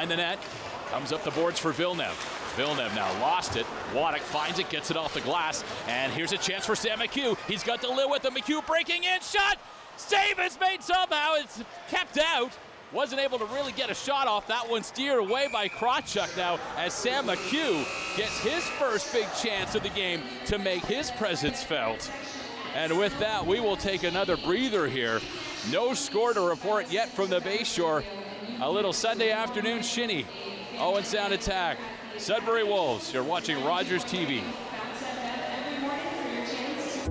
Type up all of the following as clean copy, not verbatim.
behind the net. Comes up the boards for Villeneuve. Villeneuve now lost it. Waddick finds it, gets it off the glass. And here's a chance for Sam McHugh. He's got DeLille with him. McHugh breaking in. Shot! Save is made somehow. It's kept out. Wasn't able to really get a shot off. That one steered away by Krawchuk now as Sam McHugh gets his first big chance of the game to make his presence felt. And with that, we will take another breather here. No score to report yet from the Bayshore. A little Sunday afternoon shinny. Owen Sound attack. Sudbury Wolves, you're watching Rogers TV.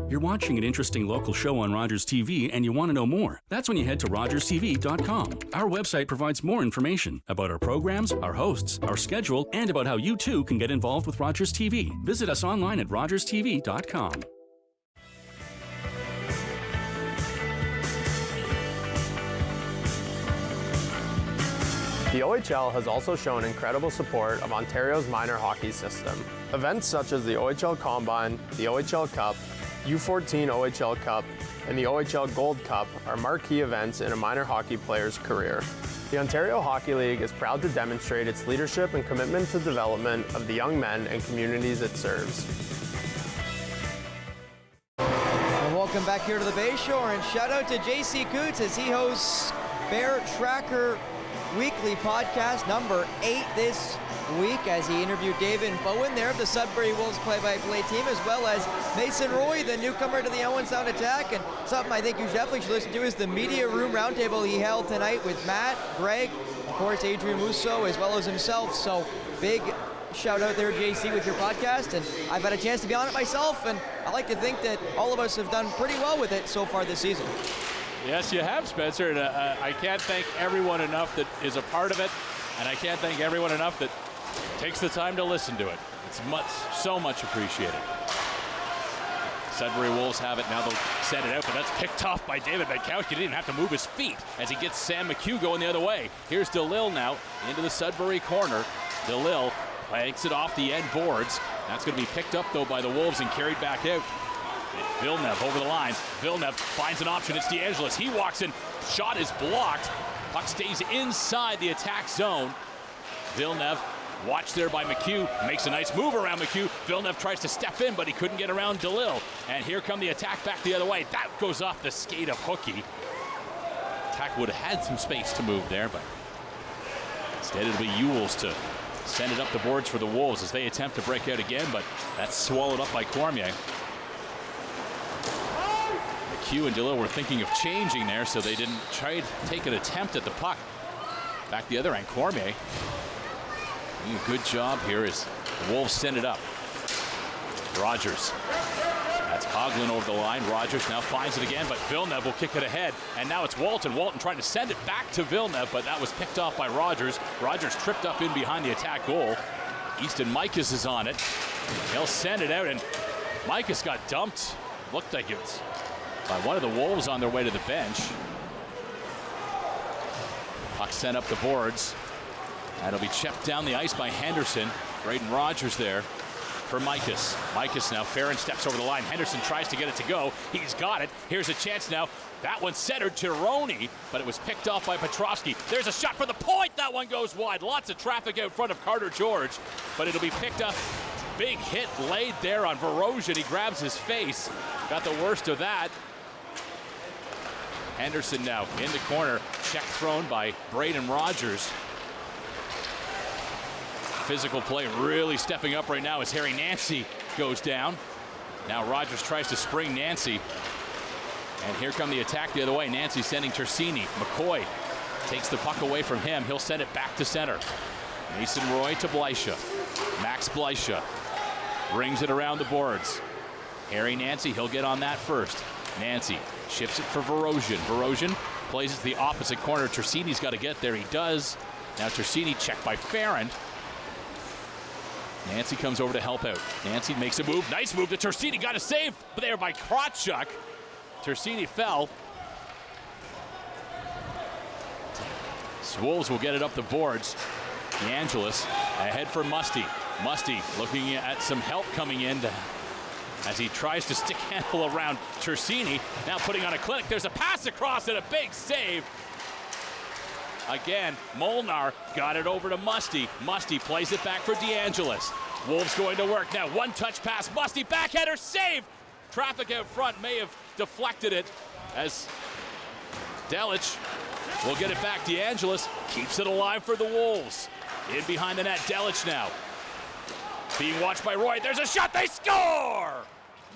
You're watching an interesting local show on Rogers TV and you want to know more. That's when you head to rogerstv.com. Our website provides more information about our programs, our hosts, our schedule, and about how you too can get involved with Rogers TV. Visit us online at rogerstv.com. The OHL has also shown incredible support of Ontario's minor hockey system. Events such as the OHL Combine, the OHL Cup, U14 OHL Cup, and the OHL Gold Cup are marquee events in a minor hockey player's career. The Ontario Hockey League is proud to demonstrate its leadership and commitment to development of the young men and communities it serves. And welcome back here to the Bayshore, and shout out to JC Coots as he hosts Bear Tracker Weekly podcast number 8 this week, as he interviewed David Bowen there of the Sudbury Wolves play-by-play team, as well as Mason Roy, the newcomer to the Owen Sound attack. And something I think you definitely should listen to is the media room roundtable he held tonight with Matt, Greg, of course Adrian Musso, as well as himself. So big shout out there, JC, with your podcast, and I've had a chance to be on it myself, and I like to think that all of us have done pretty well with it so far this season. Yes, you have, Spencer, and I can't thank everyone enough that is a part of it, and I can't thank everyone enough that takes the time to listen to it. It's so much appreciated. Sudbury Wolves have it now. They'll send it out, but that's picked off by David Bankowski. He didn't even have to move his feet as he gets Sam McHugh going the other way. Here's DeLille now into the Sudbury corner. DeLille banks it off the end boards. That's going to be picked up, though, by the Wolves and carried back out. Villeneuve over the line. Villeneuve finds an option. It's DeAngelis. He walks in. Shot is blocked. Puck stays inside the attack zone. Villeneuve watched there by McHugh. Makes a nice move around McHugh. Villeneuve tries to step in, but he couldn't get around DeLille. And here come the attack back the other way. That goes off the skate of Hookie. Attack would have had some space to move there, but instead it'll be Ewells to send it up the boards for the Wolves as they attempt to break out again, but that's swallowed up by Cormier. McHugh and DeLille were thinking of changing there, so they didn't try to take an attempt at the puck. Back the other end, Cormier doing a good job here as the Wolves send it up. Rogers. That's Coughlin over the line. Rogers now finds it again, but Villeneuve will kick it ahead. And now it's Walton. Walton trying to send it back to Villeneuve, but that was picked off by Rogers. Rogers tripped up in behind the attack goal. Easton Mikas is on it. He'll send it out, and Mikas got dumped. Looked like it's by one of the Wolves on their way to the bench. Puck sent up the boards. That'll be chipped down the ice by Henderson. Braden Rogers there for Mikas. Mikas now, Farron steps over the line. Henderson tries to get it to go. He's got it. Here's a chance now. That one centered to Roney, but it was picked off by Petrovsky. There's a shot for the point. That one goes wide. Lots of traffic out front of Carter George, but it'll be picked up. Big hit laid there on Vorosian. He grabs his face. Got the worst of that. Henderson now in the corner. Check thrown by Braden Rogers. Physical play really stepping up right now as Harry Nancy goes down. Now Rogers tries to spring Nancy. And here come the attack the other way. Nancy sending Tersini. McCoy takes the puck away from him. He'll send it back to center. Mason Roy to Blycia. Max Blycia brings it around the boards. Harry Nancy, he'll get on that first. Nancy shifts it for Vorosian. Vorosian plays it to the opposite corner. Tersini's got to get there. He does. Now Tersini checked by Farron. Nancy comes over to help out. Nancy makes a move. Nice move to Tersini. Got a save there by Krawchuk. Tersini fell. Wolves will get it up the boards. DeAngelis ahead for Musty. Musty looking at some help coming in as he tries to stick handle around Tersini. Now putting on a clinic. There's a pass across and a big save. Again, Molnar got it over to Musty. Musty plays it back for DeAngelis. Wolves going to work now. One-touch pass. Musty backhander save. Traffic out front may have deflected it as Delic will get it back. DeAngelis keeps it alive for the Wolves. In behind the net, Delic now. Being watched by Roy. There's a shot. They score!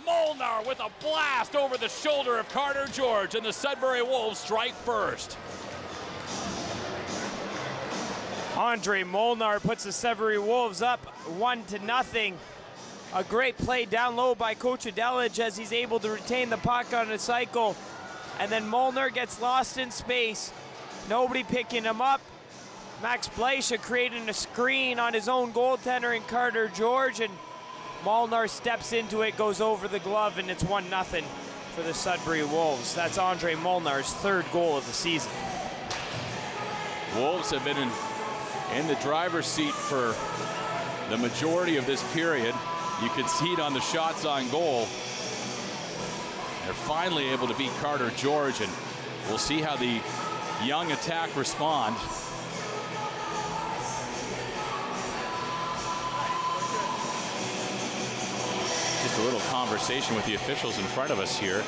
Molnar with a blast over the shoulder of Carter George, and the Sudbury Wolves strike first. Andre Molnar puts the Sudbury Wolves up 1-0. A great play down low by Coach Delic as he's able to retain the puck on a cycle. And then Molnar gets lost in space. Nobody picking him up. Max Bleisha creating a screen on his own goaltender in Carter George, and Molnar steps into it, goes over the glove, and it's 1-0 for the Sudbury Wolves. That's Andre Molnar's third goal of the season. Wolves have been in the driver's seat for the majority of this period. You can see it on the shots on goal. They're finally able to beat Carter George, and we'll see how the young attack respond. Just a little conversation with the officials in front of us here.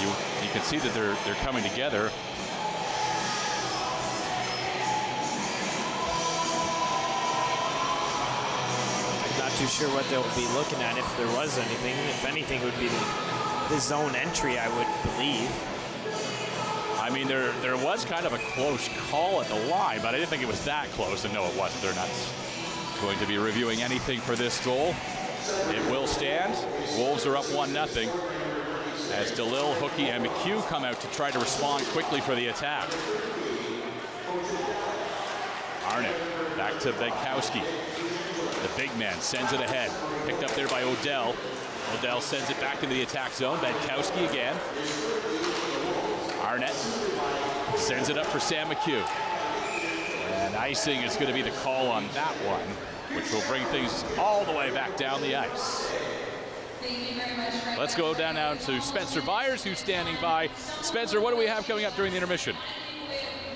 You can see that they're coming together. Not too sure what they'll be looking at if there was anything. If anything, it would be the zone entry, I would believe. I mean, there was kind of a close call at the line, but I didn't think it was that close. And no, it wasn't. They're not going to be reviewing anything for this goal. It will stand. Wolves are up 1-0 as DeLille, Hookie, and McHugh come out to try to respond quickly for the attack. Arnott back to Benkowski. The big man sends it ahead. Picked up there by Odell. Odell sends it back into the attack zone. Benkowski again. Arnott sends it up for Sam McHugh. And icing is going to be the call on that one, which will bring things all the way back down the ice. Let's go down now to Spencer Byers, who's standing by. Spencer, what do we have coming up during the intermission?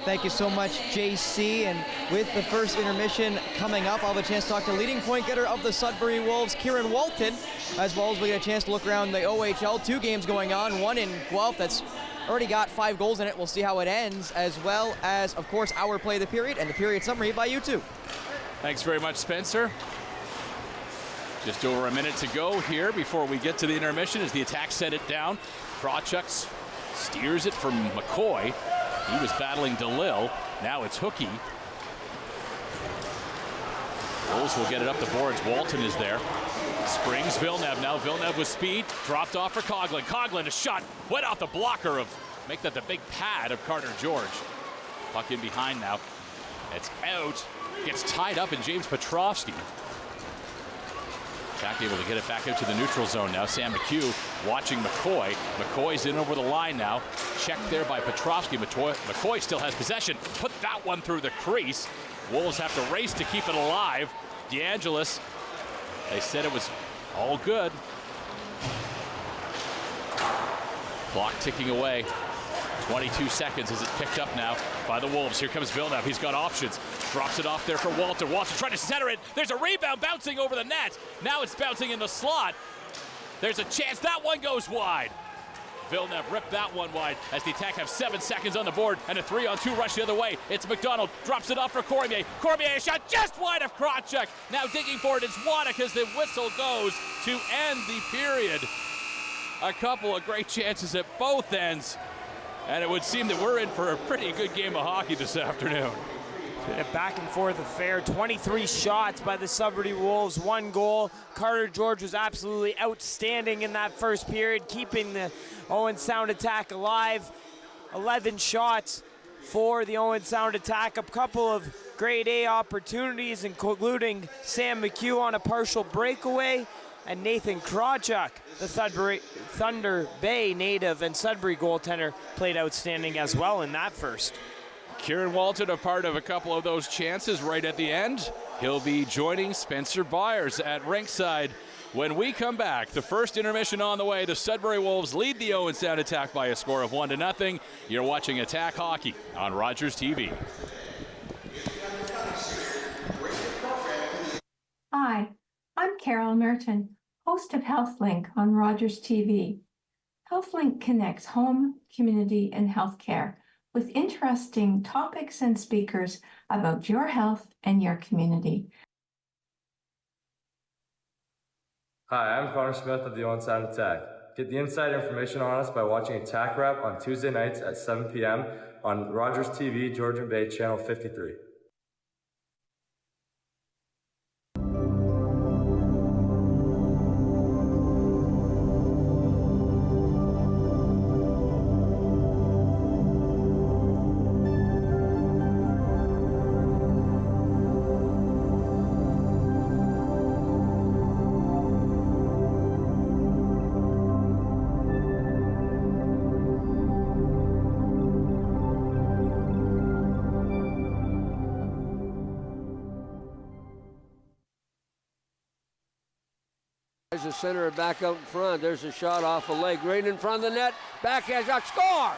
Thank you so much, JC. And with the first intermission coming up, I'll have a chance to talk to leading point getter of the Sudbury Wolves, Kieran Walton, as well as we get a chance to look around the OHL. 2 games going on, one in Guelph that's already got 5 goals in it. We'll see how it ends, as well as, of course, our play of the period and the period summary by you two. Thanks very much, Spencer. Just over a minute to go here before we get to the intermission as the attack set it down. Krawchuk steers it for McCoy. He was battling DeLille. Now it's Hookie. Wolves will get it up the boards. Walton is there. Springs Villeneuve. Now Villeneuve with speed. Dropped off for Coughlin. Coughlin, a shot. Went off the blocker of, make that the big pad of Carter George. Puck in behind now. It's out. Gets tied up in James Petrovsky. Attack able to get it back out to the neutral zone now. Sam McHugh watching McCoy. McCoy's in over the line now. Checked there by Petrovsky. McCoy still has possession. Put that one through the crease. Wolves have to race to keep it alive. DeAngelis, they said it was all good. Clock ticking away. 22 seconds as it's picked up now by the Wolves. Here comes Villeneuve. He's got options. Drops it off there for Walter. Walter trying to center it. There's a rebound bouncing over the net. Now it's bouncing in the slot. There's a chance that one goes wide. Villeneuve ripped that one wide as the attack have 7 seconds on the board and a 3-on-2 rush the other way. It's McDonald. Drops it off for Cormier. Cormier, a shot just wide of Krawchuk. Now digging for it is Waddick as the whistle goes to end the period. A couple of great chances at both ends. And it would seem that we're in for a pretty good game of hockey this afternoon. A back and forth affair. 23 shots by the Sudbury Wolves, 1 goal. Carter George was absolutely outstanding in that first period, keeping the Owen Sound attack alive. 11 shots for the Owen Sound attack. A couple of grade A opportunities, including Sam McHugh on a partial breakaway. And Nathan Krawchuk, the Thunder Bay native and Sudbury goaltender, played outstanding as well in that first. Kieran Walton, a part of a couple of those chances right at the end. He'll be joining Spencer Byers at rinkside when we come back. The first intermission on the way. The Sudbury Wolves lead the Owen Sound attack by a score of 1-0. You're watching Attack Hockey on Rogers TV. Carol Merton, host of HealthLink on Rogers TV. HealthLink connects home, community, and healthcare with interesting topics and speakers about your health and your community. Hi, I'm Connor Smith of the Owen Sound Attack. Get the inside information on us by watching Attack Rap on Tuesday nights at 7 p.m. on Rogers TV, Georgian Bay, Channel 53. There's a center back out in front. There's a shot off a leg right in front of the net. Backhand shot, scores!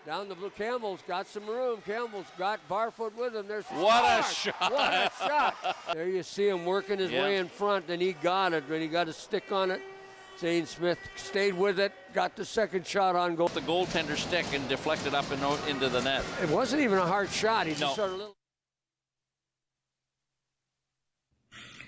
Down the blue. Campbell's got some room. Campbell's got Barfoot with him. There's What a shot! What a shot! There you see him working his way in front, and he got it. When he got a stick on it, Zane Smith stayed with it, got the second shot on goal. The goaltender stick and deflected up and into the net. It wasn't even a hard shot. He just sort of little.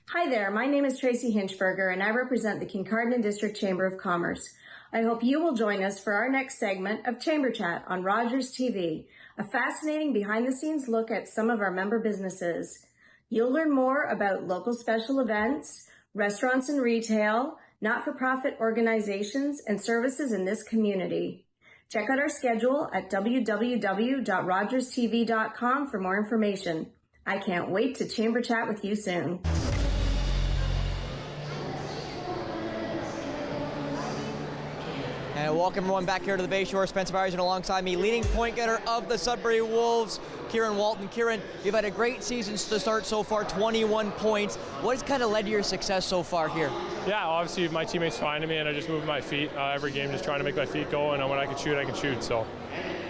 Hi there, my name is Tracy Hinchberger and I represent the Kincardine District Chamber of Commerce. I hope you will join us for our next segment of Chamber Chat on Rogers TV, a fascinating behind-the-scenes look at some of our member businesses. You'll learn more about local special events, restaurants and retail, not-for-profit organizations, and services in this community. Check out our schedule at www.rogerstv.com for more information. I can't wait to Chamber Chat with you soon. And welcome everyone back here to the Bayshore. Spencer Byers alongside me, leading point getter of the Sudbury Wolves, Kieran Walton. Kieran, you've had a great season to start so far, 21 points. What has kind of led to your success so far here? Yeah, obviously my teammates finding me and I just move my feet every game, just trying to make my feet go, and when I can shoot, so.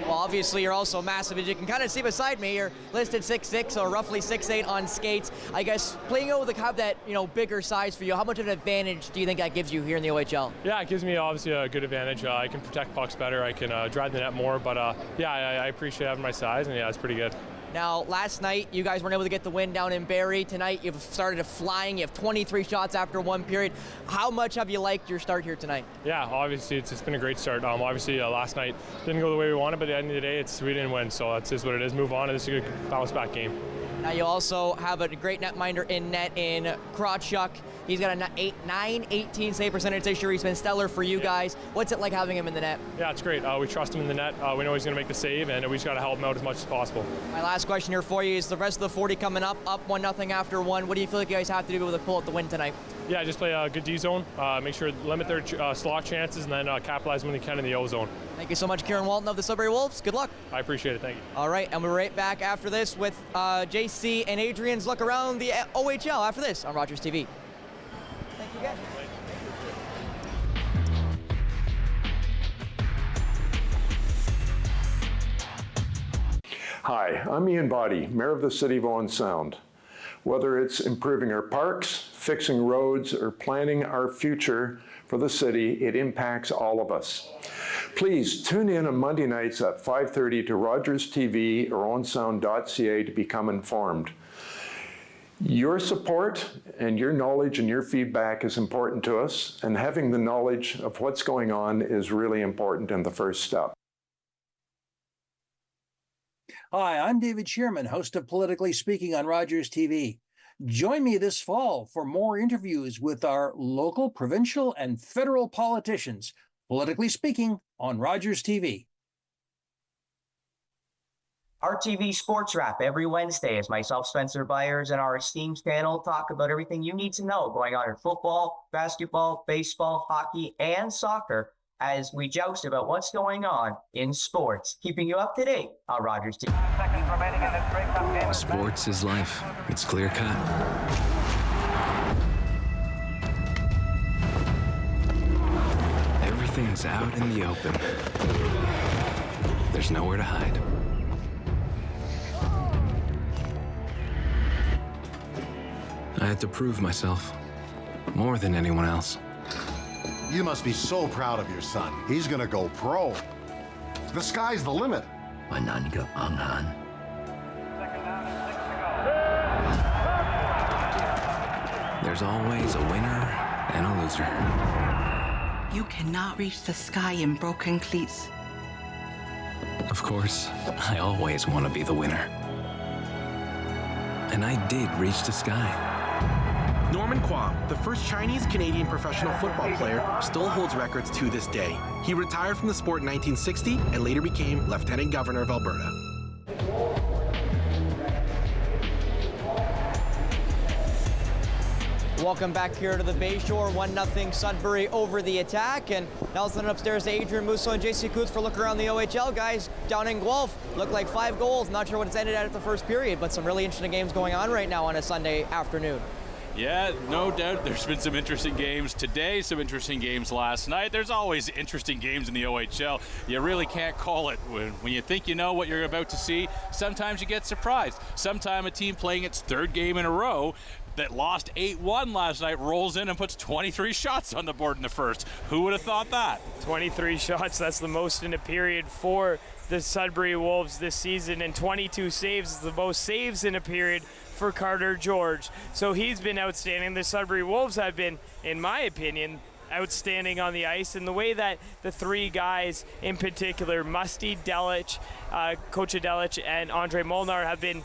Well, obviously you're also massive, as you can kind of see beside me. You're listed 6'6", or roughly 6'8" on skates. I guess playing out with a cup that, bigger size for you, how much of an advantage do you think that gives you here in the OHL? Yeah, it gives me obviously a good advantage. I can protect pucks better, I can drive the net more, but I appreciate having my size, and it's pretty good. Now, last night, you guys weren't able to get the win down in Barrie. Tonight, you've started flying. You have 23 shots after one period. How much have you liked your start here tonight? Yeah, obviously, it's been a great start. Obviously, last night didn't go the way we wanted, but at the end of the day, we didn't win, so that's just what it is. Move on, and this is a good bounce-back game. Now, you also have a great netminder in net in Krawchuk. He's got a 918 save percentage this year. He's been stellar for you guys. What's it like having him in the net? Yeah, it's great. We trust him in the net. We know he's going to make the save, and we just got to help him out as much as possible. My last question here for you is the rest of the 40 coming up 1-0 after one. What do you feel like you guys have to do to pull out the win tonight? Yeah, just play a good D zone, make sure limit their slot chances, and then capitalize when they can in the O zone. Thank you so much, Kieran Walton of the Sudbury Wolves. Good luck. I appreciate it. Thank you. All right, and we're right back after this with JC and Adrian's look around the OHL after this on Rogers TV. Thank you, guys. Hi, I'm Ian Boddy, Mayor of the City of Owen Sound. Whether it's improving our parks, fixing roads, or planning our future for the city, it impacts all of us. Please tune in on Monday nights at 5:30 to Rogers TV or owensound.ca to become informed. Your support and your knowledge and your feedback is important to us, and having the knowledge of what's going on is really important and the first step. Hi, I'm David Shearman, host of Politically Speaking on Rogers TV. Join me this fall for more interviews with our local, provincial, and federal politicians. Politically Speaking on Rogers TV. RTV Sports Wrap every Wednesday as myself, Spencer Byers, and our esteemed panel talk about everything you need to know going on in football, basketball, baseball, hockey, and soccer as we joust about what's going on in sports, keeping you up to date on Rogers TV. Sports is life. It's clear cut. Everything's out in the open. There's nowhere to hide. I had to prove myself more than anyone else. You must be so proud of your son. He's gonna go pro. The sky's the limit. There's always a winner and a loser. You cannot reach the sky in broken cleats. Of course, I always want to be the winner. And I did reach the sky. Norman Kwong, the first Chinese-Canadian professional football player, still holds records to this day. He retired from the sport in 1960 and later became Lieutenant Governor of Alberta. Welcome back here to the Bayshore. 1-0 Sudbury over the Attack. And now let's send it upstairs to Adrian Musso and JC Coots for a look around the OHL. Guys, down in Guelph, looked like 5 goals. Not sure what it's ended at the first period, but some really interesting games going on right now on a Sunday afternoon. Yeah, no doubt there's been some interesting games today, some interesting games last night. There's always interesting games in the OHL. You really can't call it. When you think you know what you're about to see, sometimes you get surprised. Sometimes a team playing its 3rd game in a row that lost 8-1 last night rolls in and puts 23 shots on the board in the first. Who would have thought that? 23 shots, that's the most in a period for the Sudbury Wolves this season, and 22 saves is the most saves in a period for Carter George. So he's been outstanding. The Sudbury Wolves have been, in my opinion, outstanding on the ice, and the way that the 3 guys in particular, Musty, Delich, Coach Delich, and Andre Molnar have been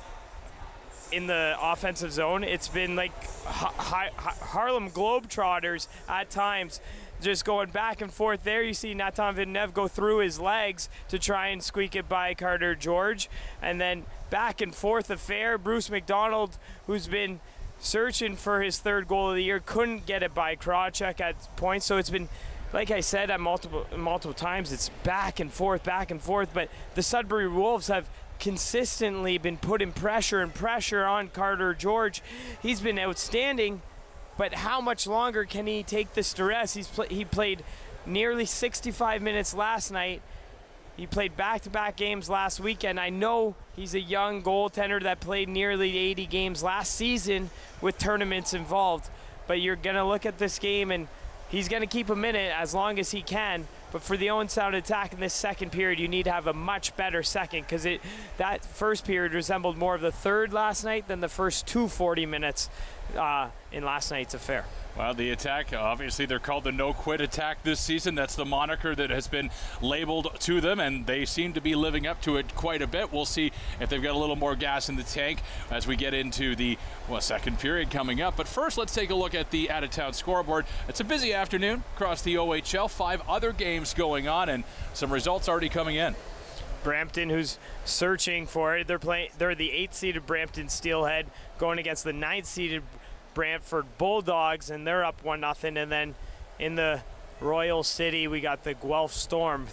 in the offensive zone. It's been like Harlem Globetrotters at times, just going back and forth there. You see Nathan Villeneuve go through his legs to try and squeak it by Carter George, and then back and forth affair. Bruce McDonald, who's been searching for his 3rd goal of the year, couldn't get it by Krawcheck at points. So it's been, like I said, at multiple times, it's back and forth, but the Sudbury Wolves have consistently been putting pressure on Carter George. He's been outstanding, but how much longer can he take this duress? He played nearly 65 minutes last night. He played back-to-back games last weekend. I know he's a young goaltender that played nearly 80 games last season with tournaments involved, but you're going to look at this game and he's going to keep him in it as long as he can. But for the Owen Sound Attack in this 2nd period, you need to have a much better second, because that first period resembled more of the 3rd last night than the first 40 minutes in last night's affair. Well, the Attack, obviously they're called the no-quit Attack this season. That's the moniker that has been labeled to them, and they seem to be living up to it quite a bit. We'll see if they've got a little more gas in the tank as we get into the 2nd period coming up. But first, let's take a look at the out-of-town scoreboard. It's a busy afternoon across the OHL. 5 other games going on, and some results already coming in. Brampton, who's searching for it. They're the 8th-seeded Brampton Steelhead going against the 9th-seeded Brantford Bulldogs, and they're up 1-0. And then in the Royal City, we got the Guelph Storm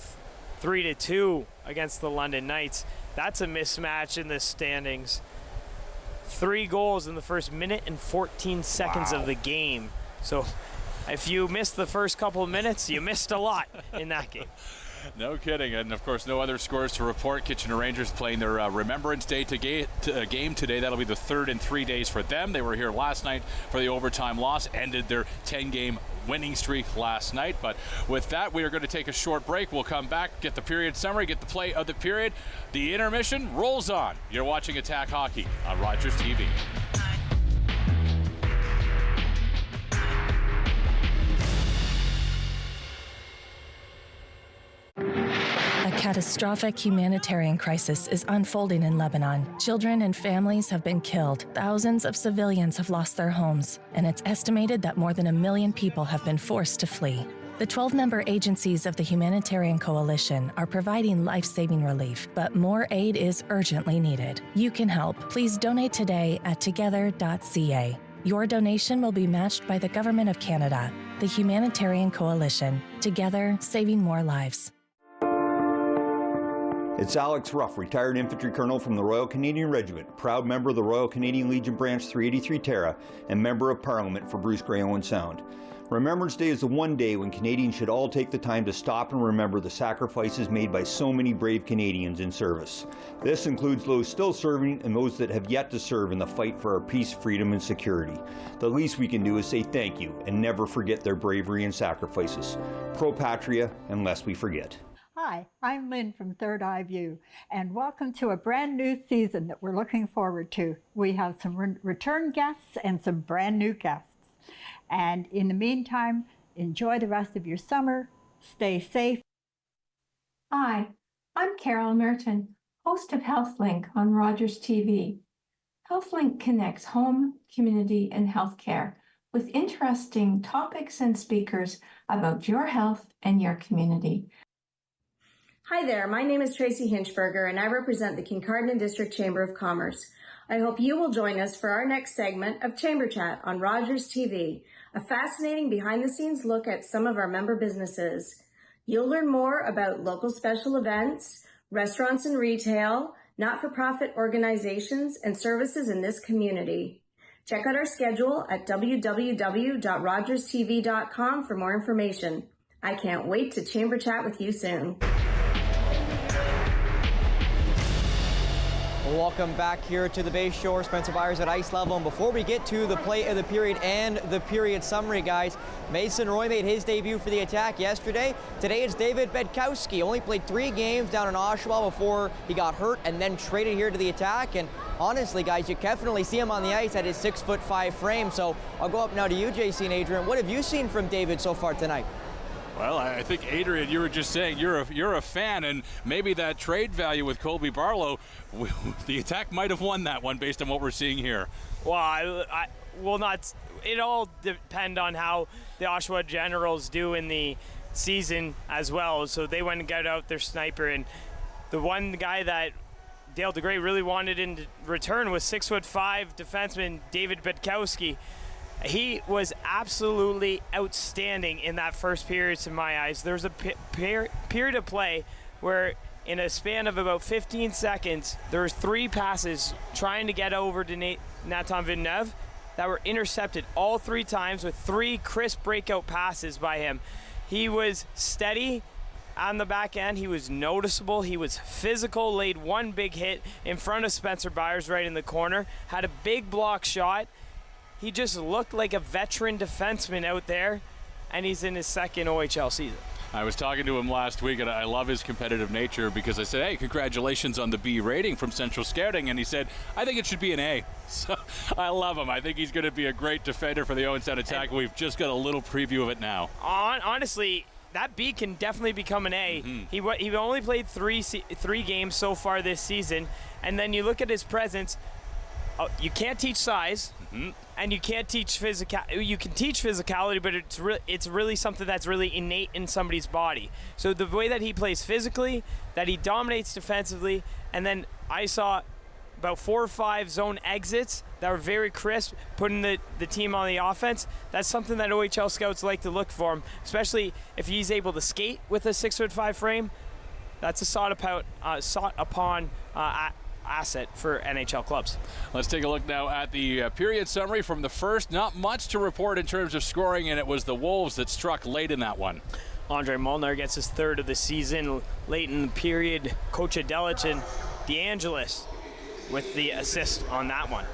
3-2 against the London Knights. That's a mismatch in the standings. 3 goals in the first minute and 14 seconds of the game. So if you missed the first couple of minutes, you missed a lot in that game. No kidding. And, of course, no other scores to report. Kitchener Rangers playing their Remembrance Day game today. That'll be the 3rd in 3 days for them. They were here last night for the overtime loss, ended their 10-game winning streak last night. But with that, we are going to take a short break. We'll come back, get the period summary, get the play of the period. The intermission rolls on. You're watching Attack Hockey on Rogers TV. A catastrophic humanitarian crisis is unfolding in Lebanon. Children and families have been killed. Thousands of civilians have lost their homes, and it's estimated that more than 1 million people have been forced to flee. The 12-member agencies of the Humanitarian Coalition are providing life-saving relief, but more aid is urgently needed. You can help. Please donate today at together.ca. Your donation will be matched by the Government of Canada, the Humanitarian Coalition. Together, saving more lives. It's Alex Ruff, retired infantry colonel from the Royal Canadian Regiment, proud member of the Royal Canadian Legion Branch 383 Terra, and member of Parliament for Bruce Grey Owen Sound. Remembrance Day is the one day when Canadians should all take the time to stop and remember the sacrifices made by so many brave Canadians in service. This includes those still serving and those that have yet to serve in the fight for our peace, freedom, and security. The least we can do is say thank you and never forget their bravery and sacrifices. Pro Patria, and lest we forget. Hi, I'm Lynn from Third Eye View, and welcome to a brand new season that we're looking forward to. We have some return guests and some brand new guests. And in the meantime, enjoy the rest of your summer, stay safe. Hi, I'm Carol Merton, host of HealthLink on Rogers TV. HealthLink connects home, community, and healthcare with interesting topics and speakers about your health and your community. Hi there, my name is Tracy Hinchberger and I represent the Kincardine District Chamber of Commerce. I hope you will join us for our next segment of Chamber Chat on Rogers TV, a fascinating behind-the-scenes look at some of our member businesses. You'll learn more about local special events, restaurants and retail, not-for-profit organizations, and services in this community. Check out our schedule at www.rogerstv.com for more information. I can't wait to Chamber Chat with you soon. Welcome back here to the Bay Shore. Spencer Byers at ice level. And before we get to the play of the period and the period summary, guys, Mason Roy made his debut for the Attack yesterday. Today it's David Bedkowski. Only played 3 games down in Oshawa before he got hurt and then traded here to the Attack. And honestly, guys, you definitely see him on the ice at his 6'5" frame. So I'll go up now to you, JC and Adrian. What have you seen from David so far tonight? Well, I think, Adrian, you were just saying you're a fan, and maybe that trade value with Colby Barlow, the Attack might have won that one based on what we're seeing here. Well, I will not. It all depend on how the Oshawa Generals do in the season as well. So they went and got out their sniper, and the one guy that Dale DeGray really wanted in return was 6'5" defenseman David Bedkowski. He was absolutely outstanding in that first period, in my eyes. There was a period of play where in a span of about 15 seconds, there was 3 passes trying to get over to Nathan Villeneuve that were intercepted all 3 times with 3 crisp breakout passes by him. He was steady on the back end. He was noticeable. He was physical, laid 1 big hit in front of Spencer Byers right in the corner, had a big block shot. He just looked like a veteran defenseman out there, and he's in his 2nd OHL season. I was talking to him last week, and I love his competitive nature because I said, hey, congratulations on the B rating from Central Scouting, and he said, I think it should be an A. So I love him. I think he's going to be a great defender for the Owen Sound Attack. We've just got a little preview of it now. Honestly, that B can definitely become an A. Mm-hmm. He only played 3 games so far this season, and then you look at his presence. You can't teach size, and you can't teach you can teach physicality, but it's really something that's really innate in somebody's body. So the way that he plays physically, that he dominates defensively, and then I saw about 4 or 5 zone exits that were very crisp, putting the team on the offense. That's something that OHL scouts like to look for him, especially if he's able to skate with a 6'5" frame. That's a sought upon asset for NHL clubs. Let's take a look now at the period summary from the first. Not much to report in terms of scoring, and it was the Wolves that struck late in that one. Andre Molnar gets his 3rd of the season late in the period. Coach Adelich and DeAngelis with the assist on that one.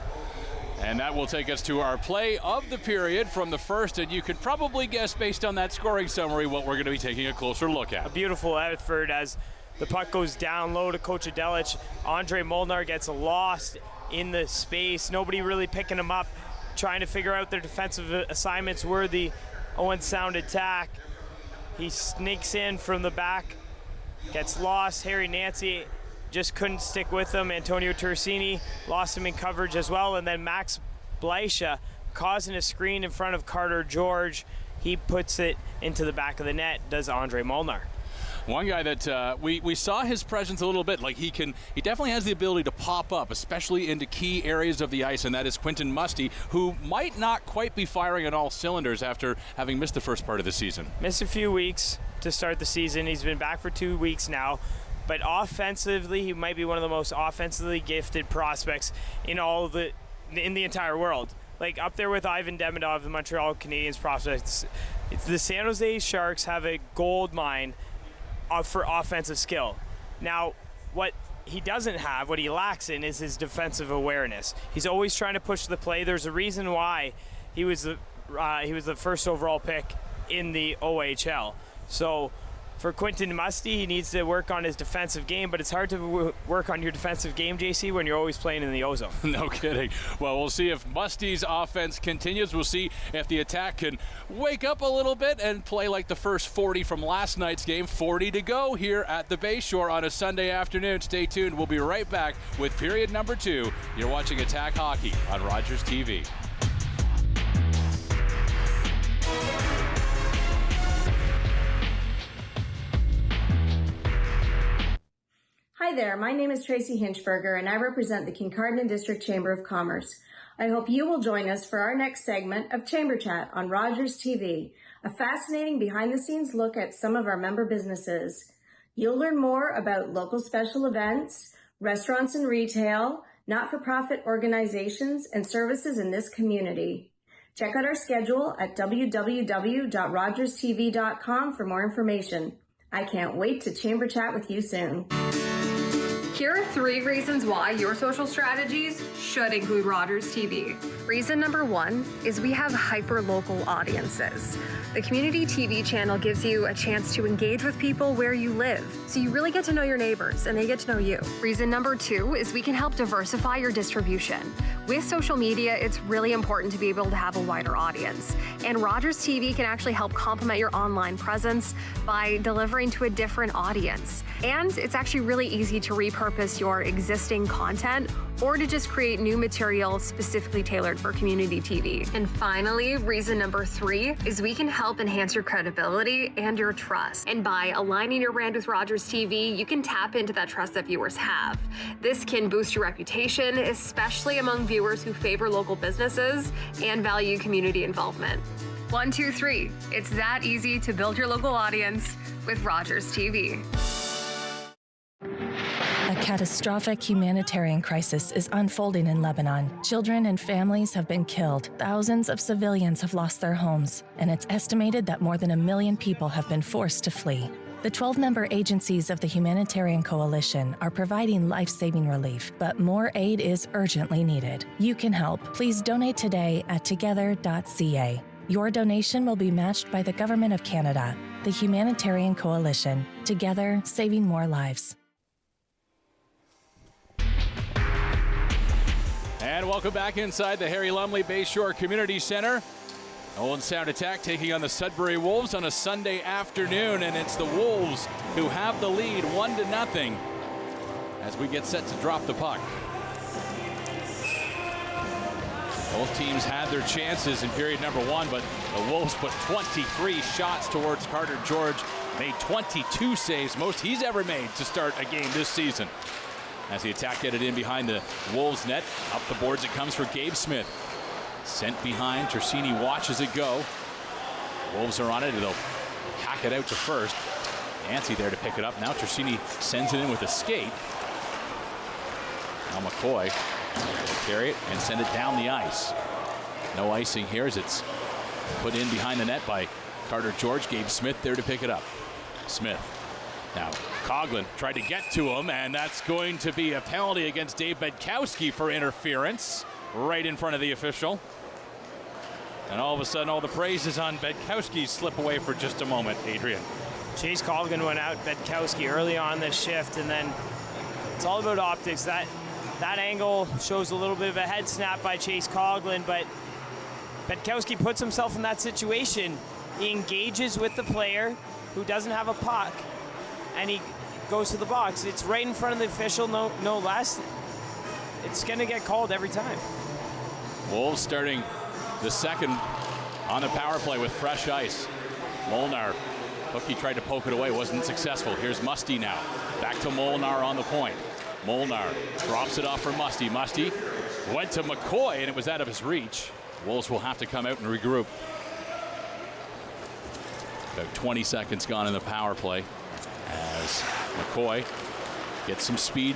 And that will take us to our play of the period from the first, and you could probably guess based on that scoring summary what we're going to be taking a closer look at. A beautiful effort as the puck goes down low to Coach Adelich. Andre Molnar gets lost in the space. Nobody really picking him up, trying to figure out their defensive assignments were the Owen Sound Attack. He sneaks in from the back, gets lost. Harry Nancy just couldn't stick with him. Antonio Tersini lost him in coverage as well. And then Max Bleisha causing a screen in front of Carter George. He puts it into the back of the net, does Andre Molnar. One guy that we saw his presence a little bit, like he definitely has the ability to pop up, especially into key areas of the ice, and that is Quentin Musty, who might not quite be firing on all cylinders after having missed the first part of the season. Missed a few weeks to start the season. He's been back for 2 weeks now, but offensively, he might be one of the most offensively gifted prospects in the entire world. Like up there with Ivan Demidov, the Montreal Canadiens prospects. The San Jose Sharks have a gold mine for offensive skill. Now, what he doesn't have, what he lacks in, is his defensive awareness. He's always trying to push the play. There's a reason why he was the first overall pick in the OHL. So for Quentin Musty, he needs to work on his defensive game, but it's hard to work on your defensive game, JC, when you're always playing in the ozone. No kidding. Well, we'll see if Musty's offense continues. We'll see if the attack can wake up a little bit and play like the first 40 from last night's game. 40 to go here at the Bayshore on a Sunday afternoon. Stay tuned. We'll be right back with period number 2. You're watching Attack Hockey on Rogers TV. Hi there, my name is Tracy Hinchberger and I represent the Kincardine District Chamber of Commerce. I hope you will join us for our next segment of Chamber Chat on Rogers TV, a fascinating behind-the-scenes look at some of our member businesses. You'll learn more about local special events, restaurants and retail, not-for-profit organizations, and services in this community. Check out our schedule at www.rogerstv.com for more information. I can't wait to Chamber Chat with you soon. Here are 3 reasons why your social strategies should include Rogers TV. Reason number 1 is we have hyper-local audiences. The community TV channel gives you a chance to engage with people where you live, so you really get to know your neighbors and they get to know you. Reason number 2 is we can help diversify your distribution. With social media, it's really important to be able to have a wider audience, and Rogers TV can actually help complement your online presence by delivering to a different audience. And it's actually really easy to repurpose your existing content or to just create new material specifically tailored for community TV. And finally, reason number 3 is we can help enhance your credibility and your trust. And by aligning your brand with Rogers TV, you can tap into that trust that viewers have. This can boost your reputation, especially among viewers who favor local businesses and value community involvement. 1, 2, 3. It's that easy to build your local audience with Rogers TV. A catastrophic humanitarian crisis is unfolding in Lebanon. Children and families have been killed. Thousands of civilians have lost their homes, and it's estimated that more than 1 million people have been forced to flee. The 12-member agencies of the Humanitarian Coalition are providing life-saving relief, but more aid is urgently needed. You can help. Please donate today at together.ca. Your donation will be matched by the Government of Canada, the Humanitarian Coalition. Together, saving more lives. And welcome back inside the Harry Lumley Bayshore Community Center. Owen Sound Attack taking on the Sudbury Wolves on a Sunday afternoon, and it's the Wolves who have the lead 1-0 as we get set to drop the puck. Both teams had their chances in period number 1, but the Wolves put 23 shots towards Carter George, made 22 saves, most he's ever made to start a game this season. As the attack get it in behind the Wolves net, up the boards it comes for Gabe Smith. Sent behind, Tersini watches it go. Wolves are on it, they'll hack it out to first. Nancy there to pick it up. Now Tersini sends it in with a skate. Now McCoy will carry it and send it down the ice. No icing here as it's put in behind the net by Carter George. Gabe Smith there to pick it up. Smith. Now, Coughlin tried to get to him, and that's going to be a penalty against Dave Bedkowski for interference right in front of the official. And all of a sudden, all the praise is on Bedkowski's slip away for just a moment, Adrian. Chase Coughlin went out Bedkowski early on this shift, and then it's all about optics. That angle shows a little bit of a head snap by Chase Coughlin, but Bedkowski puts himself in that situation. He engages with the player who doesn't have a puck, and he goes to the box. It's right in front of the official, no less. It's going to get called every time. Wolves starting the second on the power play with fresh ice. Molnar, Hookie tried to poke it away, wasn't successful. Here's Musty now. Back to Molnar on the point. Molnar drops it off for Musty. Musty went to McCoy, and it was out of his reach. Wolves will have to come out and regroup. About 20 seconds gone in the power play as McCoy Gets some speed